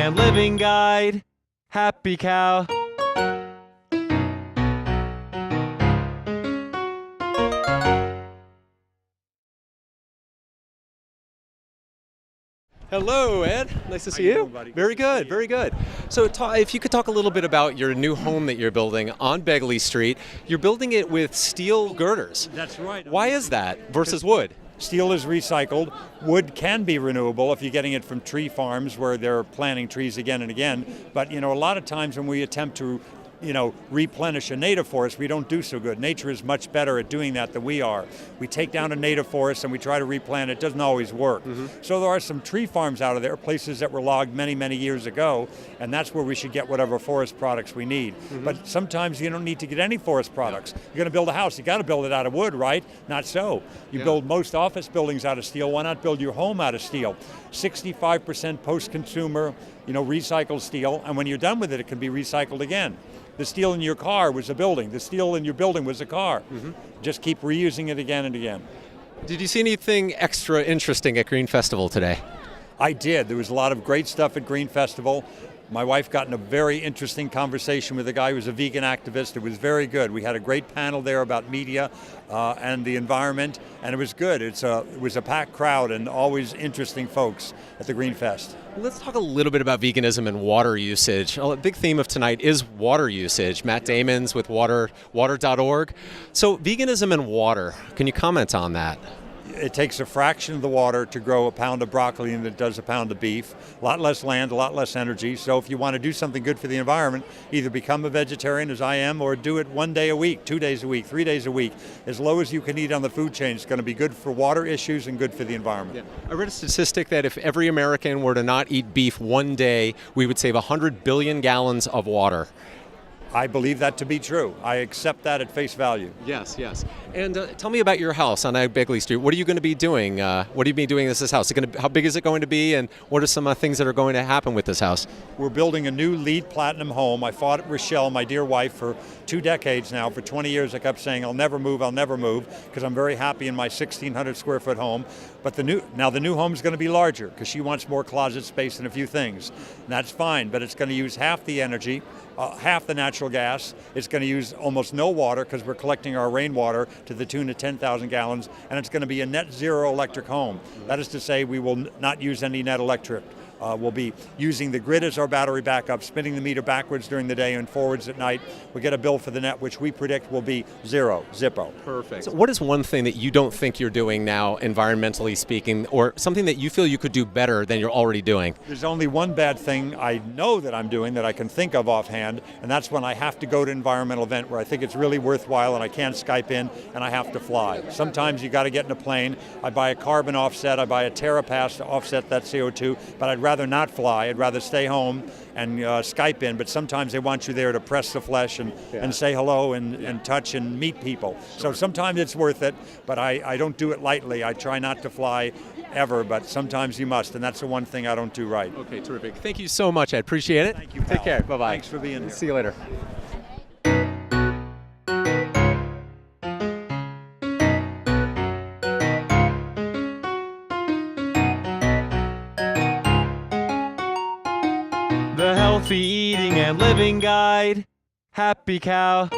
and living guide. Happy cow. Hello, Ed. Nice to see you. doing, buddy? Very good, very good. So if you could talk a little bit about your new home that you're building on Begley Street. You're building it with steel girders. That's right. Why is that versus wood? Steel is recycled. Wood can be renewable if you're getting it from tree farms where they're planting trees again and again. But, a lot of times when we attempt to replenish a native forest, we don't do so good. Nature is much better at doing that than we are. We take down a native forest and we try to replant it. It doesn't always work. So there are some tree farms out of there, places that were logged many, many years ago, and that's where we should get whatever forest products we need. But sometimes you don't need to get any forest products. You're going to build a house, you got to build it out of wood, right? Not so. You build most office buildings out of steel. Why not build your home out of steel? 65% post-consumer, recycled steel, and when you're done with it, it can be recycled again. The steel in your car was a building. The steel in your building was a car. Just keep reusing it again and again. Did you see anything extra interesting at Green Festival today? I did. There was a lot of great stuff at Green Festival. My wife got in a very interesting conversation with a guy who was a vegan activist. It was very good. We had a great panel there about media and the environment, and it was good. It was a packed crowd and always interesting folks at the Green Fest. Let's talk a little bit about veganism and water usage. A big theme of tonight is water usage. Matt Damon's with water.org. So veganism and water, can you comment on that? It takes a fraction of the water to grow a pound of broccoli than it does a pound of beef. A lot less land, a lot less energy. So if you want to do something good for the environment, either become a vegetarian as I am, or do it 1 day a week, 2 days a week, 3 days a week. As low as you can eat on the food chain, it's going to be good for water issues and good for the environment. Yeah. I read a statistic that if every American were to not eat beef 1 day, we would save 100 billion gallons of water. I believe that to be true. I accept that at face value. Yes. And tell me about your house on Begley Street. What are you going to be doing? What are you be doing at this house? How big is it going to be, and what are some things that are going to happen with this house? We're building a new LEED Platinum home. I fought Rochelle, my dear wife, for 2 decades now. For 20 years, I kept saying, I'll never move, because I'm very happy in my 1,600 square foot home. But the new home is going to be larger because she wants more closet space and a few things. And that's fine, but it's going to use half the energy, half the natural gas. It's going to use almost no water because we're collecting our rainwater to the tune of 10,000 gallons, and it's going to be a net zero electric home. That is to say, we will not use any net electric. We'll be using the grid as our battery backup, spinning the meter backwards during the day and forwards at night. We get a bill for the net, which we predict will be zero, Zippo. Perfect. So what is one thing that you don't think you're doing now, environmentally speaking, or something that you feel you could do better than you're already doing? There's only one bad thing I know that I'm doing that I can think of offhand, and that's when I have to go to an environmental event where I think it's really worthwhile and I can't Skype in and I have to fly. Sometimes you got to get in a plane. I buy a carbon offset, I buy a TerraPass to offset that CO2, but I'd rather not fly. I'd rather stay home and Skype in, but sometimes they want you there to press the flesh and say hello and touch and meet people. So sometimes it's worth it, but I don't do it lightly. I try not to fly ever, but sometimes you must, and that's the one thing I don't do right. Okay, terrific. Thank you so much. I appreciate it. Thank you, pal. Take care. Bye-bye. Thanks for being here. See you later. The Healthy Eating and Living Guide. Happy cow.